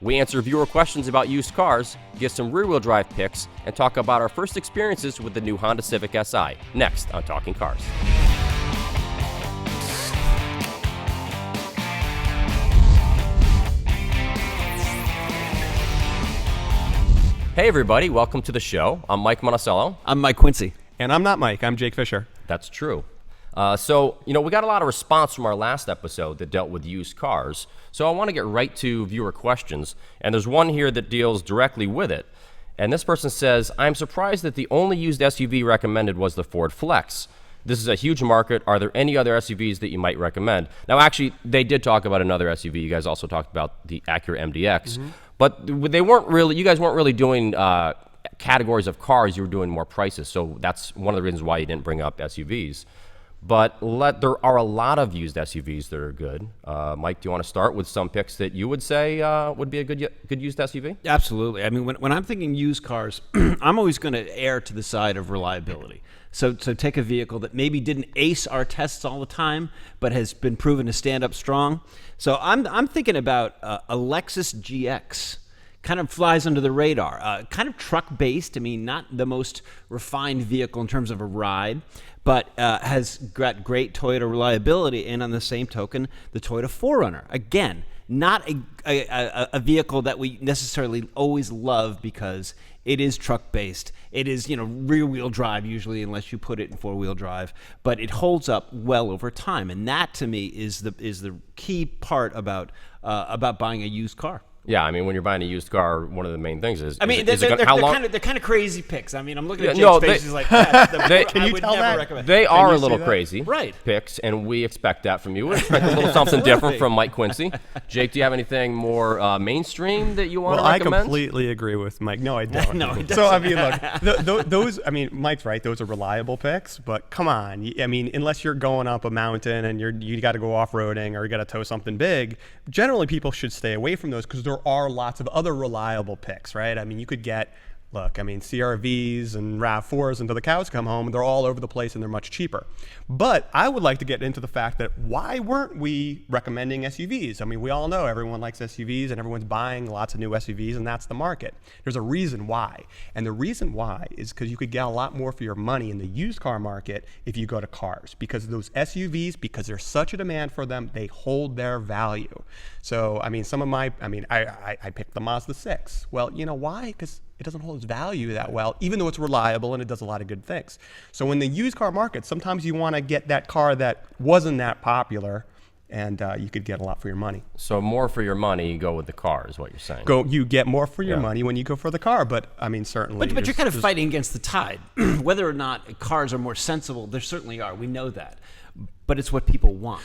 We answer viewer questions about used cars, give some rear-wheel drive picks, and talk about our first experiences with the new Honda Civic Si. Next on Talking Cars. Hey everybody, welcome to the show. I'm Mike Monticello. I'm Mike Quincy. And I'm not Mike, I'm Jake Fisher. That's true. We got a lot of response from our last episode that dealt with used cars. So I want to get right to viewer questions. And there's one here that deals directly with it. And this person says, I'm surprised that the only used SUV recommended was the Ford Flex. This is a huge market. Are there any other SUVs that you might recommend? Now, actually, they did talk about another SUV. You guys also talked about the Acura MDX. Mm-hmm. But you guys weren't really doing categories of cars. You were doing more prices. So that's one of the reasons why you didn't bring up SUVs. But there are a lot of used SUVs that are good. Mike, do you want to start with some picks that you would say would be a good used SUV? Absolutely. I mean, when I'm thinking used cars, I'm always going to err to the side of reliability. So take a vehicle that maybe didn't ace our tests all the time, but has been proven to stand up strong. So I'm thinking about a Lexus GX. Kind of flies under the radar. Kind of truck-based. I mean, not the most refined vehicle in terms of a ride, but has got great Toyota reliability. And on the same token, the Toyota 4Runner. Again, not a vehicle that we necessarily always love because it is truck-based. It is, rear-wheel drive usually, unless you put it in four-wheel drive. But it holds up well over time, and that to me is the key part about buying a used car. Yeah, I mean, when you're buying a used car, one of the main things is, they're kind of crazy picks. I mean, I'm looking at Jake's face. He's like, can you tell that? Recommend. They are a little crazy right. picks, and we expect that from you. We expect a little something different from Mike Quincy. Jake, do you have anything more mainstream that you want to recommend? I completely agree with Mike. No, I don't. No, he doesn't. So, I mean, look, those, I mean, Mike's right. Those are reliable picks, but come on. I mean, unless you're going up a mountain and you got to go off-roading or you got to tow something big, generally people should stay away from those because there are lots of other reliable picks, right? I mean, you could get, CR-Vs and RAV4s until the cows come home, and they're all over the place and they're much cheaper. But I would like to get into the fact that why weren't we recommending SUVs? I mean, we all know everyone likes SUVs and everyone's buying lots of new SUVs, and that's the market. There's a reason why. And the reason why is because you could get a lot more for your money in the used car market if you go to cars. Because those SUVs, because there's such a demand for them, they hold their value. So, I mean, I picked the Mazda 6. Well, you know why? Because it doesn't hold its value that well, even though it's reliable and it does a lot of good things. So in the used car market, sometimes you want to get that car that wasn't that popular, and you could get a lot for your money. So more for your money, you go with the car, is what you're saying. You get more for your money when you go for the car, but I mean, certainly. But you're kind of fighting against the tide. Whether or not cars are more sensible, there certainly are. We know that. But it's what people want.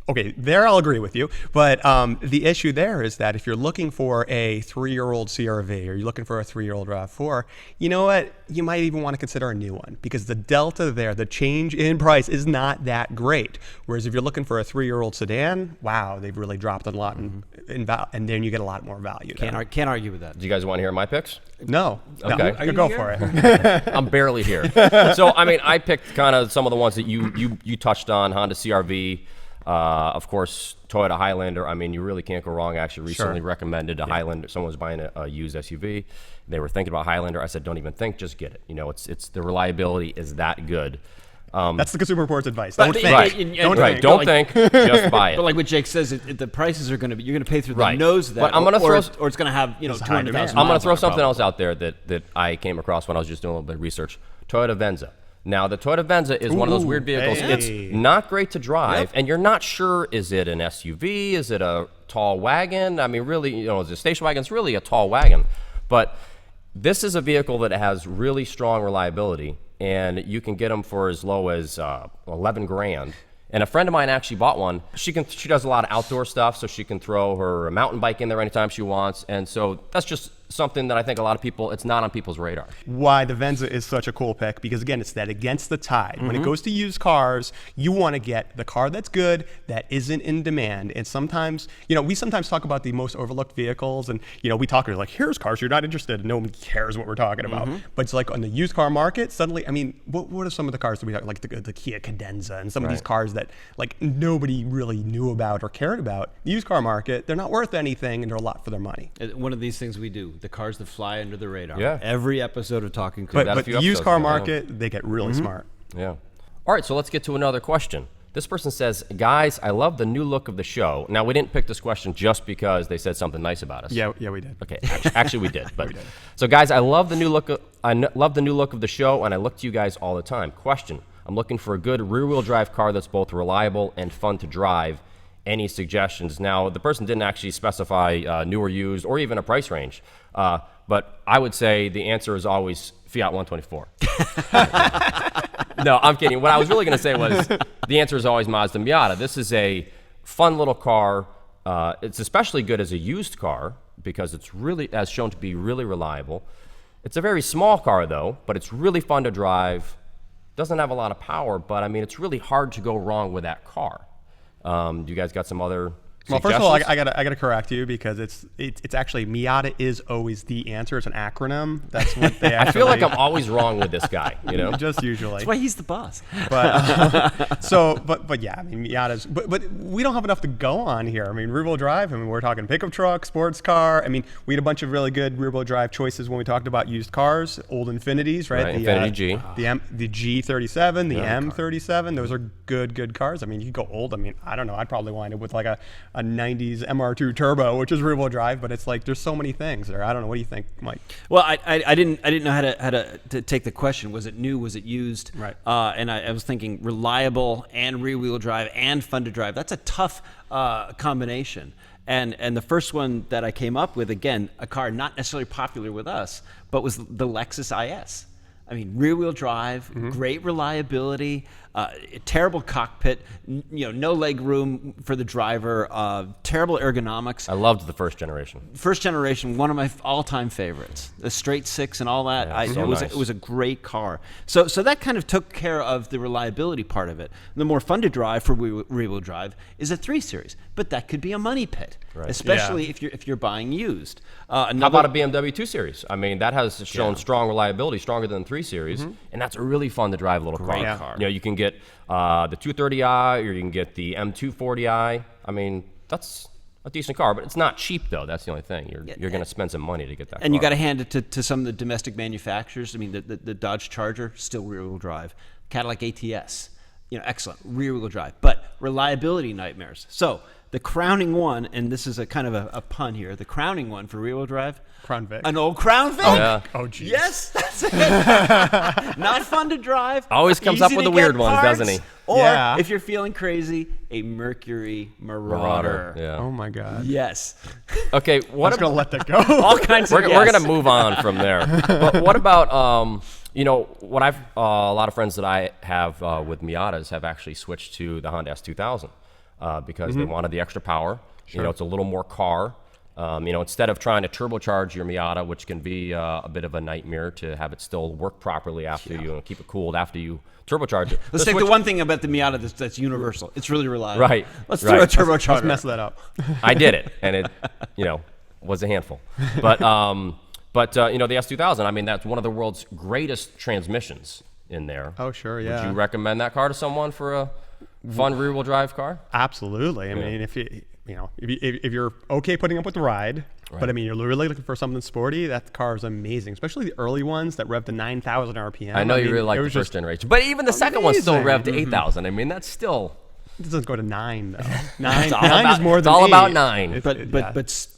Okay, there I'll agree with you, but the issue there is that if you're looking for a 3-year-old CR-V or you're looking for a 3-year-old RAV4, you know what? You might even want to consider a new one because the delta there, the change in price is not that great. Whereas if you're looking for a 3-year-old sedan, wow, they've really dropped a lot in and then you get a lot more value. Can't argue with that. Do you guys want to hear my picks? No. Okay. Go for it. I'm barely here. So, I mean, I picked kind of some of the ones that you touched on, Honda CR-V. Of course, Toyota Highlander. I mean, you really can't go wrong. I actually recently recommended a Highlander. Someone was buying a used SUV. They were thinking about Highlander. I said, don't even think, just get it. It's the reliability is that good. That's the Consumer Reports advice. Don't think. Don't think. Just buy it. But like what Jake says, the prices are going to be. You're going to pay through the nose of that. But I'm going to throw, or it's going to have 200,000. I'm going to throw something else out there that I came across when I was just doing a little bit of research. Toyota Venza. Now, the Toyota Venza is one of those weird vehicles. Hey. It's not great to drive, and you're not sure, is it an SUV? Is it a tall wagon? I mean, really, is it a station wagon? It's really a tall wagon. But this is a vehicle that has really strong reliability, and you can get them for as low as $11,000. And a friend of mine actually bought one. She does a lot of outdoor stuff, so she can throw her mountain bike in there anytime she wants. And so that's just something that I think a lot of people, it's not on people's radar. Why the Venza is such a cool pick, because again, it's that against the tide. When it goes to used cars, you want to get the car that's good, that isn't in demand. And sometimes, we sometimes talk about the most overlooked vehicles, and we talk like, here's cars you're not interested in. No one cares what we're talking about. But it's like on the used car market, suddenly, I mean, what are some of the cars that we talk like the Kia Cadenza and some of these cars that like nobody really knew about or cared about? The used car market, they're not worth anything, and they're a lot for their money. One of these things we do, the cars that fly under the radar. Yeah. Every episode of Talking Cars. But the used car market, they get really smart. Yeah. All right, so let's get to another question. This person says, guys, I love the new look of the show. Now, we didn't pick this question just because they said something nice about us. Yeah, we did. Okay, actually we did. But so, guys, I love the new look. Love the new look of the show, and I look to you guys all the time. Question: I'm looking for a good rear-wheel drive car that's both reliable and fun to drive. Any suggestions? Now, the person didn't actually specify new or used or even a price range, but I would say the answer is always Fiat 124. No, I'm kidding. What I was really going to say was the answer is always Mazda Miata. This is a fun little car. It's especially good as a used car because it's really, as shown to be, really reliable. It's a very small car, though, but it's really fun to drive. Doesn't have a lot of power, but I mean, it's really hard to go wrong with that car. Do you guys got some other Well, first of all, I gotta correct you because it's actually Miata is always the answer. It's an acronym. That's what they actually. I feel like I'm always wrong with this guy. Just usually. That's why he's the boss. But yeah, I mean Miatas. But we don't have enough to go on here. I mean rear-wheel drive. I mean we're talking pickup truck, sports car. I mean we had a bunch of really good rear-wheel drive choices when we talked about used cars, old Infinitis, right? The Infiniti G. The G37, the M37. Those are good cars. I mean you could go old. I mean I don't know. I'd probably wind up with like a 90s MR2 turbo, which is rear-wheel drive, but it's like there's so many things there. I don't know. What do you think, Mike? Well, I didn't know how to take the question. Was it new? Was it used? Right. And I was thinking reliable and rear-wheel drive and fun to drive. That's a tough combination. And the first one that I came up with, again, a car not necessarily popular with us, but was the Lexus IS. I mean, rear-wheel drive, great reliability, terrible cockpit, no leg room for the driver, terrible ergonomics. I loved the first generation. First generation, one of my all-time favorites. The straight six and all that. Yeah, it was a great car. So that kind of took care of the reliability part of it. The more fun to drive for rear-wheel drive is a 3 Series, but that could be a money pit, especially if you're buying used. How about a BMW 2 Series? I mean, that has shown strong reliability, stronger than the 3 Series, and that's a really fun to drive little car. Great car. You can get the 230i or you can get the M240i. I mean, that's a decent car, but it's not cheap though. That's the only thing. You're going to spend some money to get that. And car. you got to hand it to some of the domestic manufacturers. I mean, the Dodge Charger still rear-wheel drive, Cadillac ATS, excellent rear-wheel drive, but reliability nightmares. So the crowning one, and this is a kind of a pun here, the crowning one for rear-wheel drive, Crown Vic. an old Crown Vic. Oh, geez. Yes, that's it. Not fun to drive. Always comes easy up with to the get weird ones, parts, doesn't he? Or Yeah. if you're feeling crazy, a Mercury Marauder. Yeah. Oh my God. Yes. Okay. I'm just gonna let that go. All kinds of We're yes. going to move on from there. But what about, what I've, a lot of friends that I have with Miatas have actually switched to the Honda S2000 because they wanted the extra power. It's a little more car. Instead of trying to turbocharge your Miata, which can be a bit of a nightmare to have it still work properly after you keep it cooled after you turbocharge it. Let's take the one thing about the Miata that's universal. It's really reliable. Right. Let's throw a turbocharger. Let's mess that up. I did it, and it, was a handful. But the S2000, I mean, that's one of the world's greatest transmissions in there. Oh, sure, yeah. Would you recommend that car to someone for a fun rear-wheel drive car? Absolutely. I mean, if you're okay putting up with the ride, but I mean, you're really looking for something sporty, that car is amazing, especially the early ones that rev to 9,000 RPM. I know you really like the first generation, but even the second one still revved to 8,000. I mean, that's still... It doesn't go to 9 though. Nine is more than It's all 8. about 9.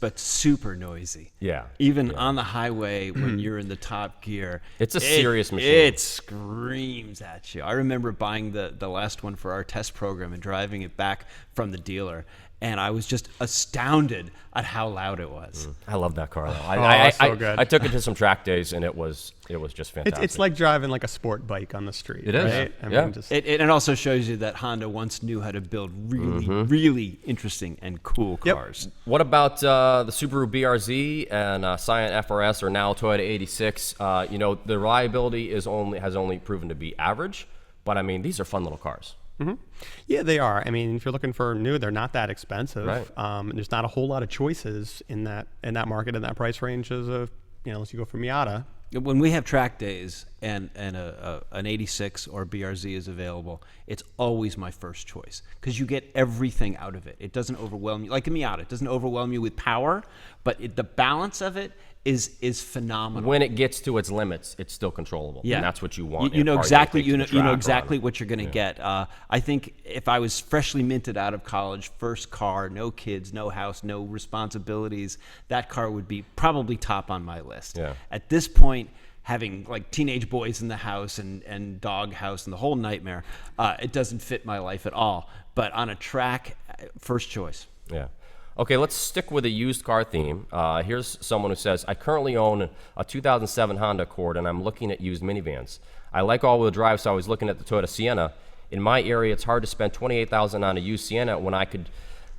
But super noisy. Yeah. Even on the highway when you're in the top gear. It's a serious machine. It screams at you. I remember buying the last one for our test program and driving it back from the dealer. and I was just astounded at how loud it was. I love that car, though. So good. I took it to some track days, and it was just fantastic. It's like driving like a sport bike on the street. It is. Right? I Yeah. mean, just, It also shows you that Honda once knew how to build really, really interesting and cool Yep. cars. What about the Subaru BRZ and Scion FRS, or now Toyota 86? The reliability has only proven to be average, but I mean, these are fun little cars. yeah, they are. I mean, if you're looking for new, they're not that expensive. Right. There's not a whole lot of choices in that market, in that price range, unless you go for Miata. When we have track days and an 86 or BRZ is available, it's always my first choice because you get everything out of it. It doesn't overwhelm you. Like a Miata, it doesn't overwhelm you with power, but the balance of it is phenomenal. When it gets to its limits, it's still controllable. Yeah, And that's what you want. You in a know car exactly. that takes You know the track exactly on. what you're going to get. I think if I was freshly minted out of college, first car, no kids, no house, no responsibilities, that car would be probably top on my list. Yeah. At this point, having like teenage boys in the house and dog house and the whole nightmare, it doesn't fit my life at all. But on a track, first choice. Yeah. Okay, let's stick with a used car theme. Here's someone who says, I currently own a 2007 Honda Accord, and I'm looking at used minivans. I like all-wheel drive, so I was looking at the Toyota Sienna. In my area, it's hard to spend $28,000 on a used Sienna when I could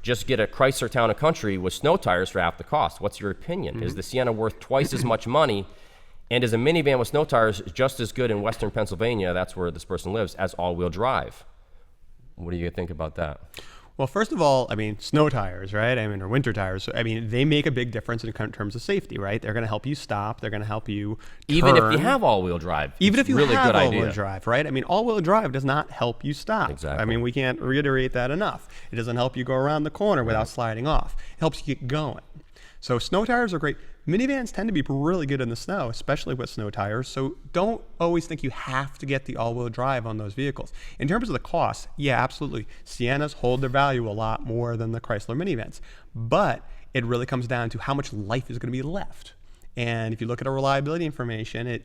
just get a Chrysler Town Country with snow tires for half the cost. What's your opinion? Is the Sienna worth twice as much money? And is a minivan with snow tires just as good in Western Pennsylvania, that's where this person lives, as all-wheel drive? What do you think about that? Well, first of all, I mean, snow tires, right? I mean, or winter tires. I mean, they make a big difference in terms of safety, right? They're going to help you stop. They're going to help you Even if you turn. have all-wheel drive, Even it's if you really have good all-wheel idea. drive, right? I mean, all-wheel drive does not help you stop. Exactly. I mean, we can't reiterate that enough. It doesn't help you go around the corner without sliding off. It helps you get going. So snow tires are great. Minivans tend to be really good in the snow, especially with snow tires. So don't always think you have to get the all-wheel drive on those vehicles. In terms of the cost, yeah, absolutely. Siennas hold their value a lot more than the Chrysler minivans. But it really comes down to how much life is going to be left. And if you look at our reliability information, it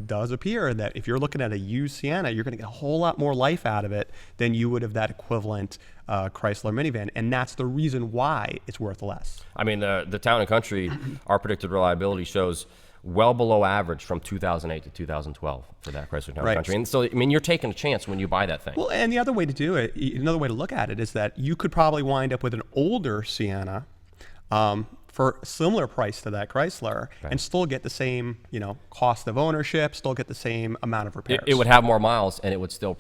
does appear that if you're looking at a used Sienna, you're going to get a whole lot more life out of it than you would of that equivalent Chrysler minivan. And that's the reason why it's worth less. I mean, the Town & Country, our predicted reliability shows well below average from 2008 to 2012 for that Chrysler Town Right. Country. And so, I mean, you're taking a chance when you buy that thing. Well, and the other way to do it, another way to look at it is that you could probably wind up with an older Sienna for a similar price to that Chrysler and still get the same, cost of ownership, still get the same amount of repairs. It would have more miles, and it would still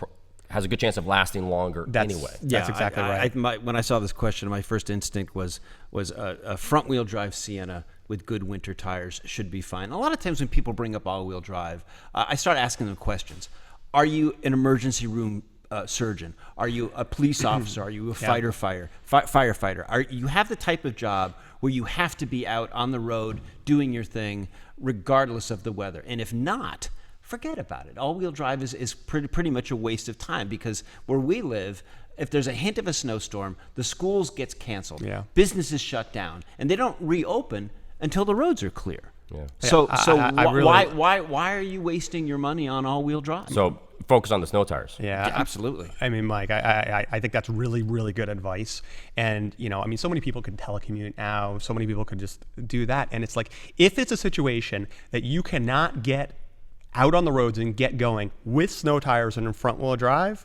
has a good chance of lasting longer anyway. That's exactly right. When I saw this question, my first instinct was a front-wheel drive Sienna with good winter tires should be fine. A lot of times when people bring up all-wheel drive, I start asking them questions. Are you an emergency room surgeon? Are you a police officer? Are you a firefighter? You have the type of job where you have to be out on the road doing your thing regardless of the weather. And if not, forget about it. All-wheel drive is pretty much a waste of time because where we live, if there's a hint of a snowstorm, the schools gets canceled. Yeah. Businesses shut down, and they don't reopen until the roads are clear. Yeah. So I why are you wasting your money on all-wheel drive? So focus on the snow tires. Yeah, absolutely. I mean, Mike, I think that's really, really good advice. And, so many people can telecommute now. So many people could just do that. And it's like, if it's a situation that you cannot get out on the roads and get going with snow tires and in front wheel drive,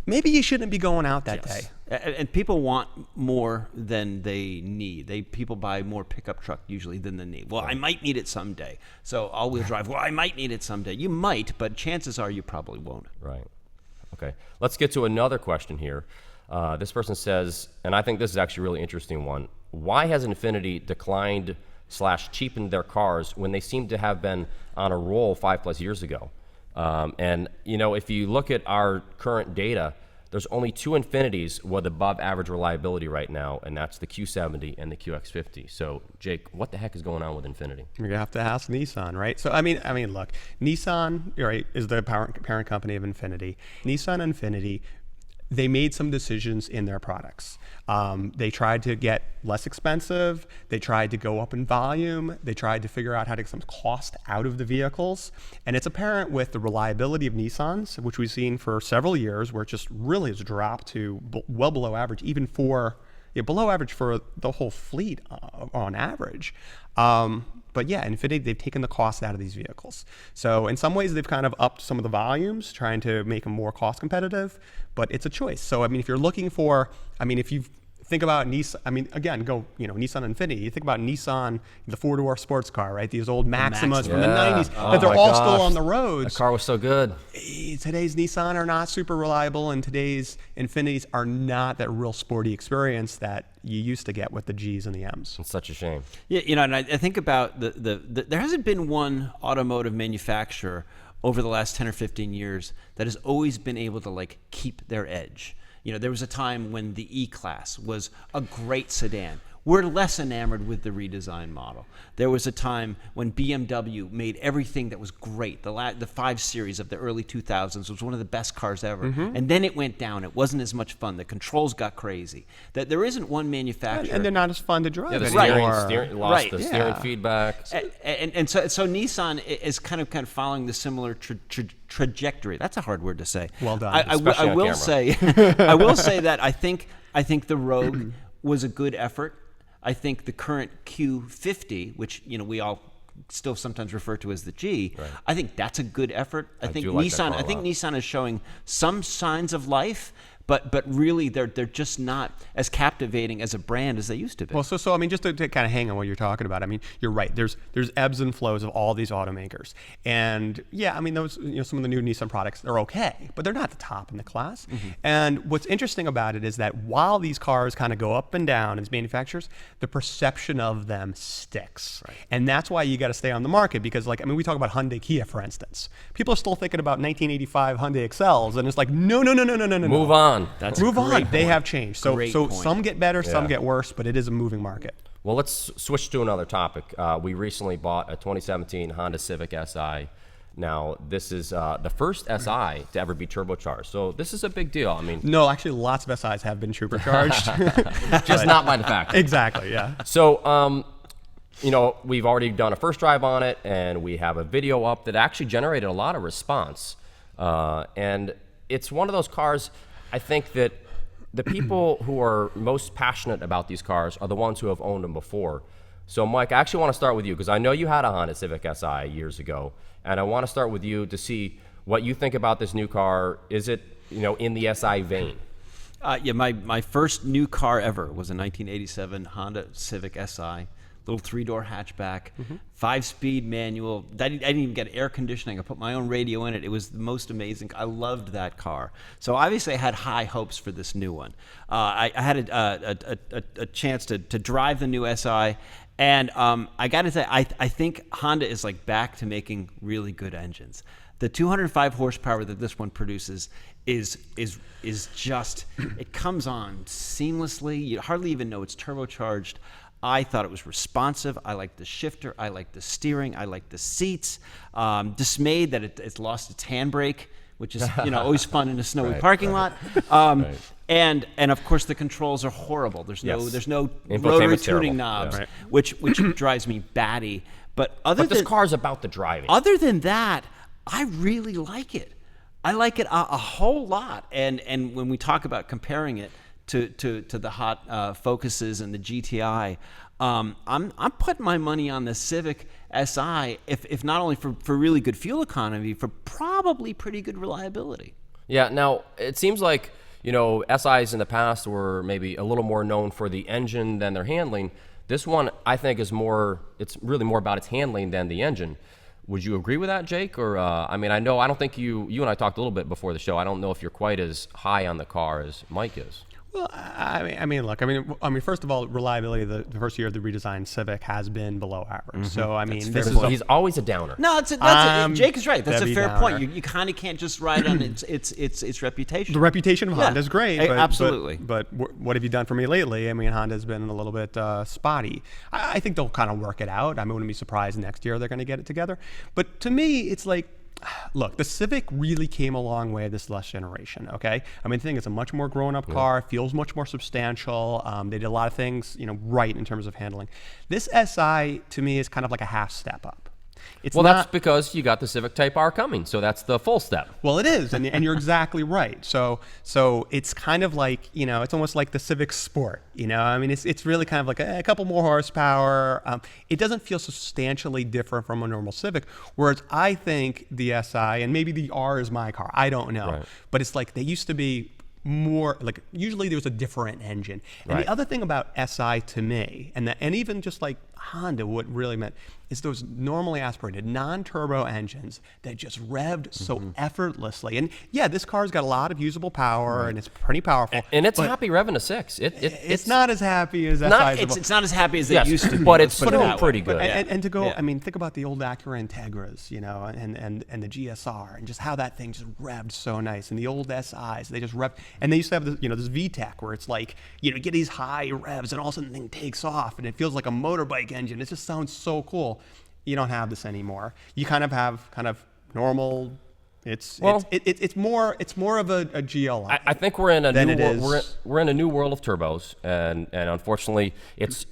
maybe you shouldn't be going out that day. And people want more than they need. People buy more pickup truck usually than they need. Well, I might need it someday. So all-wheel drive, well, I might need it someday. You might, but chances are you probably won't. Right. Okay. Let's get to another question here. This person says, and I think this is actually a really interesting one, why has Infiniti declined / cheapened their cars when they seem to have been on a roll 5+ years ago? And, if you look at our current data, there's only 2 Infinitis with above average reliability right now, and that's the Q70 and the QX50. So, Jake, what the heck is going on with Infiniti? You're gonna have to ask Nissan, right? So I mean, look, Nissan, right, is the parent company of Infiniti. Nissan and Infiniti, they made some decisions in their products. They tried to get less expensive. They tried to go up in volume. They tried to figure out how to get some cost out of the vehicles. And it's apparent with the reliability of Nissans, which we've seen for several years, where it just really has dropped to well below average, even for below average for the whole fleet on average. But yeah, Infiniti, they've taken the cost out of these vehicles. So in some ways, they've kind of upped some of the volumes, trying to make them more cost competitive, but it's a choice. So, I mean, if you're looking for, I mean, if you think about Nissan, I mean, again, go, Nissan Infiniti, you think about Nissan, the four-door sports car, right? These old Maximas from the 90s, that they're all still on the roads. The car was so good. Today's Nissan are not super reliable, and today's Infinitis are not that real sporty experience that you used to get with the Gs and the Ms. It's such a shame. Yeah, and I think about there hasn't been one automotive manufacturer over the last 10 or 15 years that has always been able to like keep their edge. There was a time when the E-Class was a great sedan. We're less enamored with the redesigned model. There was a time when BMW made everything that was great. The 5 Series of the early 2000s was one of the best cars ever. And then it went down. It wasn't as much fun. The controls got crazy. That there isn't one manufacturer. And they're not as fun to drive The anymore. steering lost the steering feedback. And so Nissan is kind of following the similar trajectory. That's a hard word to say. Well done. I will say that I think the Rogue was a good effort. I think the current Q50, which we all still sometimes refer to as the G, right. I think that's a good effort. I think do like that Nissan. car a I think lot. Nissan is showing some signs of life, but really they're just not as captivating as a brand as they used to be. Well, so I mean, just to kind of hang on what you're talking about, I mean, you're right. There's ebbs and flows of all these automakers, and yeah, I mean, those some of the new Nissan products are okay, but they're not the top in the class. And what's interesting about it is that while these cars kind of go up and down as manufacturers, the perception of them sticks, and that's why you got to stay on the market because, like, I mean, we talk about Hyundai Kia, for instance. People are still thinking about 1985 Hyundai Excels, and it's like, no. Move on. Move on. They have changed. So Great so point. some get better, some Yeah. get worse, but it is a moving market. Well, let's switch to another topic. We recently bought a 2017 Honda Civic Si. Now, this is the first Si to ever be turbocharged. So this is a big deal. I mean, No, actually, lots of SIs have been supercharged. just not by the factory. Exactly, yeah. So, we've already done a first drive on it, and we have a video up that actually generated a lot of response. And it's one of those cars, I think that the people who are most passionate about these cars are the ones who have owned them before. So, Mike, I actually want to start with you because I know you had a Honda Civic Si years ago, and I want to start with you to see what you think about this new car. Is it, in the Si vein? Yeah, my first new car ever was a 1987 Honda Civic Si. Little 3-door hatchback, 5-speed manual. I didn't even get air conditioning. I put my own radio in it. It was the most amazing. I loved that car. So obviously I had high hopes for this new one. I had a chance to drive the new Si, and I got to say, I think Honda is like back to making really good engines. The 205 horsepower that this one produces is just, it comes on seamlessly. You hardly even know it's turbocharged. I thought it was responsive. I liked the shifter. I liked the steering. I liked the seats. Dismayed that it's lost its handbrake, which is always fun in a snowy parking lot. And of course the controls are horrible. There's no Infotainment's rotary terrible. tuning knobs, Yeah. which drives me batty. But This car's about the driving. other than that, I really like it. I like it a whole lot. And when we talk about comparing it to the hot Focuses and the GTI, I'm putting my money on the Civic Si, if not only for really good fuel economy, for probably pretty good reliability. Yeah, now it seems like, SIs in the past were maybe a little more known for the engine than their handling. This one, I think, it's really more about its handling than the engine. Would you agree with that, Jake? Or, I don't think you and I talked a little bit before the show. I don't know if you're quite as high on the car as Mike is. Well, look, first of all, reliability, the first year of the redesigned Civic has been below average. So, He's always a downer. No, Jake is right. That's a Debbie fair Downer. point. You kind of can't just ride on its reputation. The reputation of Yeah, Honda is great. absolutely. But what have you done for me lately? I mean, Honda's been a little bit spotty. I think they'll kind of work it out. I wouldn't be surprised next year they're going to get it together. But to me, it's like, look, the Civic really came a long way this last generation, okay? I think it's a much more grown-up car, feels much more substantial. They did a lot of things, right in terms of handling. This Si, to me, is kind of like a half step up. It's Well, not, that's because you got the Civic Type R coming, so that's the full step. Well, it is, and you're exactly right. So it's kind of like, it's almost like the Civic Sport. I mean, it's really kind of like a couple more horsepower. It doesn't feel substantially different from a normal Civic. Whereas I think the Si, and maybe the R is my car, I don't know, Right. but it's like they used to be more like, usually there was a different engine. And Right. the other thing about Si to me, and even just like Honda, what really meant is those normally aspirated non-turbo engines that just revved so effortlessly. And yeah, this car's got a lot of usable power and it's pretty powerful. And it's but happy revving a 6. it's not as happy as not- SI's. It's not as happy as Yes, it used to be. but let's it's put it still that way. pretty good. And to go, Yeah. I mean, think about the old Acura Integras, and the GSR, and just how that thing just revved so nice. And the old SIs, they just revved, and they used to have this, this VTEC where it's like, you get these high revs, and all of a sudden the thing takes off, and it feels like a motorbike engine. It just sounds so cool. You don't have this anymore. You kind of have normal. It's more of a GLI. I think we're in a than new it world, is- we're in a new world of turbos, and unfortunately, it's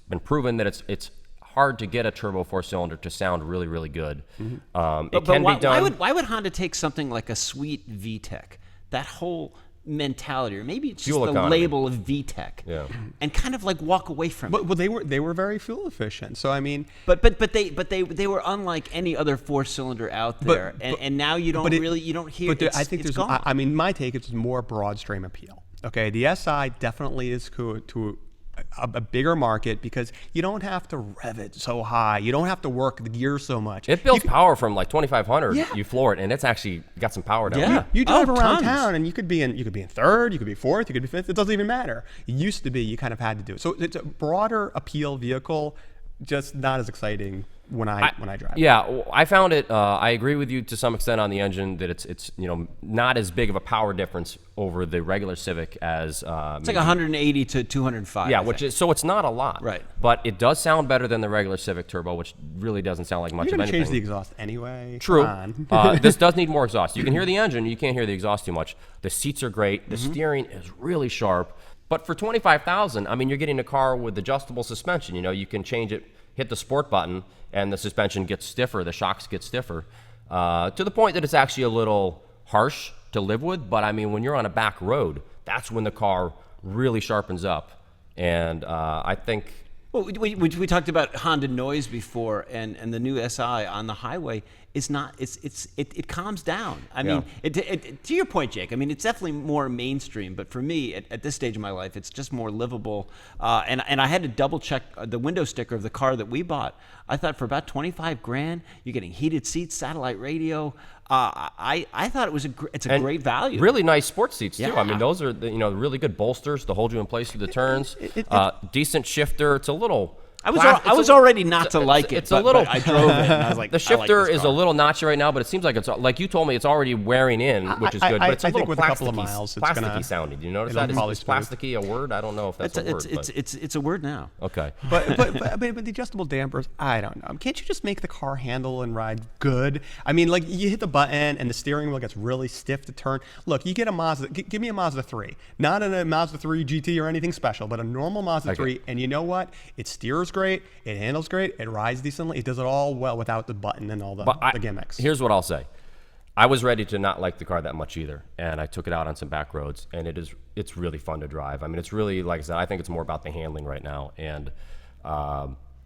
been proven that it's hard to get a turbo 4-cylinder to sound really, really good. It But can why, be done. why would Honda take something like a sweet VTEC? That whole mentality, or maybe it's just Fuel the economy. label of VTEC, Yeah. and kind of like walk away from it. But they were very fuel efficient. So I mean, But they were unlike any other 4-cylinder out there, and now you don't you don't hear. But I think it's there's. gone. I mean, my take is more broad stream appeal. Okay, the Si definitely is to a bigger market because you don't have to rev it so high. You don't have to work the gear so much. It builds power from like 2,500. Yeah. You floor it, and it's actually got some power down Yeah. there. You drive around tons. town and you could be in third, you could be fourth, you could be fifth. It doesn't even matter. It used to be you kind of had to do it. So it's a broader appeal vehicle, just not as exciting when I drive. Yeah, well, I found it. I agree with you to some extent on the engine that it's not as big of a power difference over the regular Civic as It's like 180 to 205. yeah, I which think. is so it's not a lot, Right. But it does sound better than the regular Civic Turbo, which really doesn't sound like much You're of gonna anything. change the exhaust anyway. True. Come on. This does need more exhaust. You can hear the engine, you can't hear the exhaust too much. The seats are great. The steering is really sharp. But for $25,000, I mean, you're getting a car with adjustable suspension. You can change it, hit the sport button, and the suspension gets stiffer. The shocks get stiffer to the point that it's actually a little harsh to live with. But I mean, when you're on a back road, that's when the car really sharpens up. And I think. Well, we talked about Honda noise before, and the new Si on the highway is not. It calms down. I mean, to your point, Jake. I mean, it's definitely more mainstream. But for me, at this stage of my life, it's just more livable. And I had to double check the window sticker of the car that we bought. I thought for about $25,000, you're getting heated seats, satellite radio. I thought it's a great value. Really nice sports seats too. I Yeah. mean, those are really good bolsters to hold you in place through the turns. Decent shifter. It's a little. I was already not to like it. It's a little. But I drove it, and I was like, The I like shifter this is a car. little notchy right now, but it seems like it's like you told me it's already wearing in, which is good. But it's a I think little with a couple of plasticky, miles, it's plasticky gonna- sounding. Do you notice it'll that? probably Is smooth. plasticky a word? I don't know if that's a word. but- It's a word now. okay. But the adjustable dampers, I don't know. Can't you just make the car handle and ride good? I mean, like you hit the button and the steering wheel gets really stiff to turn. Look, you get a Mazda. Give me a Mazda 3, not a Mazda 3 GT or anything special, but a normal Mazda 3. And you know what? It steers great. It handles great. It rides decently. It does it all well without the button and all the gimmicks. Here's what I'll say. I was ready to not like the car that much either, and I took it out on some back roads, and it's really fun to drive. I mean, it's really, like I said, I think it's more about the handling right now, and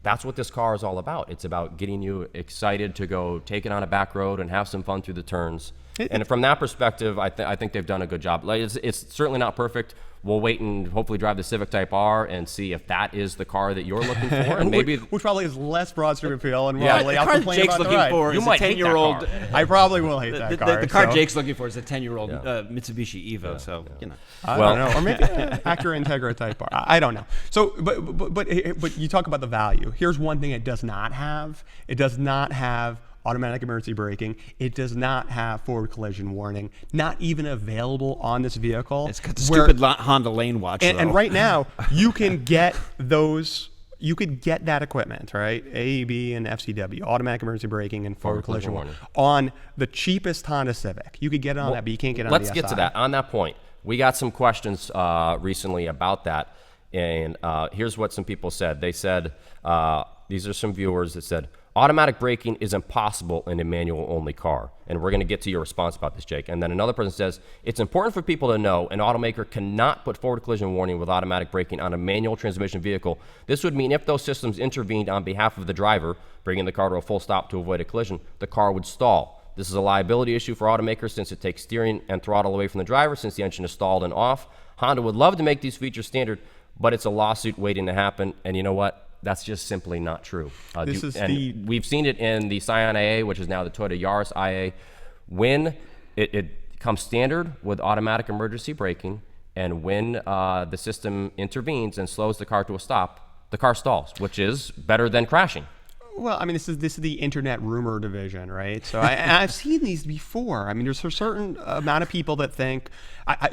that's what this car is all about. It's about getting you excited to go take it on a back road and have some fun through the turns. And from that perspective, I think they've done a good job. Like, it's certainly not perfect. We'll wait and hopefully drive the Civic Type R and see if that is the car that you're looking for, and maybe. which probably is less broad stream appeal and Yeah. probably The I'll car complain Jake's about the looking ride. for You is might a hate that 10-year-old. car. I probably will hate that car. The car so. Jake's looking for is a 10-year-old Mitsubishi Evo. So I don't know, or maybe Acura Integra Type R. I don't know. So, but you talk about the value. Here's one thing it does not have. It does not have automatic emergency braking. It does not have forward collision warning. Not even available on this vehicle. It's got the stupid Honda lane watch. And right now, you can get those. You could get that equipment, right? AEB and FCW, automatic emergency braking and forward collision warning, on the cheapest Honda Civic. You could get it on that, but you can't get it on Let's the get SI. to that. On that point, we got some questions recently about that, and here's what some people said. They said, these are some viewers that said, Automatic braking is impossible in a manual-only car. And we're going to get to your response about this, Jake. And then another person says, it's important for people to know an automaker cannot put forward collision warning with automatic braking on a manual transmission vehicle. This would mean if those systems intervened on behalf of the driver, bringing the car to a full stop to avoid a collision, the car would stall. This is a liability issue for automakers since it takes steering and throttle away from the driver since the engine is stalled and off. Honda would love to make these features standard, but it's a lawsuit waiting to happen. And you know what? That's just simply not true. We've seen it in the Scion IA, which is now the Toyota Yaris IA. When it comes standard with automatic emergency braking, and when the system intervenes and slows the car to a stop, the car stalls, which is better than crashing. Well, I mean, this is the internet rumor division, right? So I've seen these before. I mean, there's a certain amount of people that think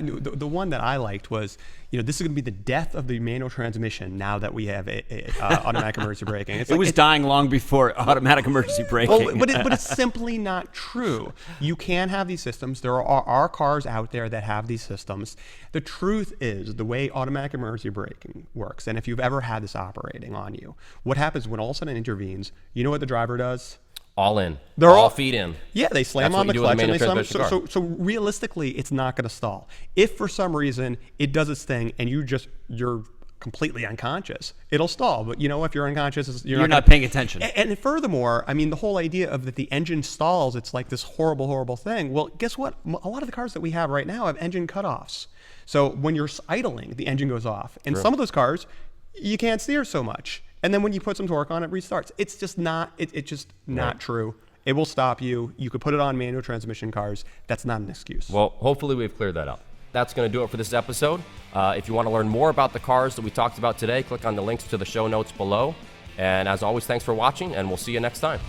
the one that I liked was, this is going to be the death of the manual transmission now that we have automatic emergency braking. It was dying long before automatic emergency braking. Well, but it's simply not true. You can have these systems. There are cars out there that have these systems. The truth is, the way automatic emergency braking works, and if you've ever had this operating on you, what happens when all of a sudden it intervenes, you know what the driver does? All in. They're all feet in. Yeah, they slam That's on what the you do with a clutch and they manual slam. transmission So realistically, it's not going to stall. If for some reason it does its thing and you're completely unconscious, it'll stall. But if you're unconscious, you're not paying attention. And furthermore, I mean, the whole idea of that the engine stalls, it's like this horrible, horrible thing. Well, guess what? A lot of the cars that we have right now have engine cutoffs. So when you're idling, the engine goes off. And some of those cars, you can't steer so much. And then when you put some torque on it, restarts. It's just not. It's just not true. It will stop you. You could put it on manual transmission cars. That's not an excuse. Well, hopefully we've cleared that up. That's going to do it for this episode. If you want to learn more about the cars that we talked about today, click on the links to the show notes below. And as always, thanks for watching, and we'll see you next time.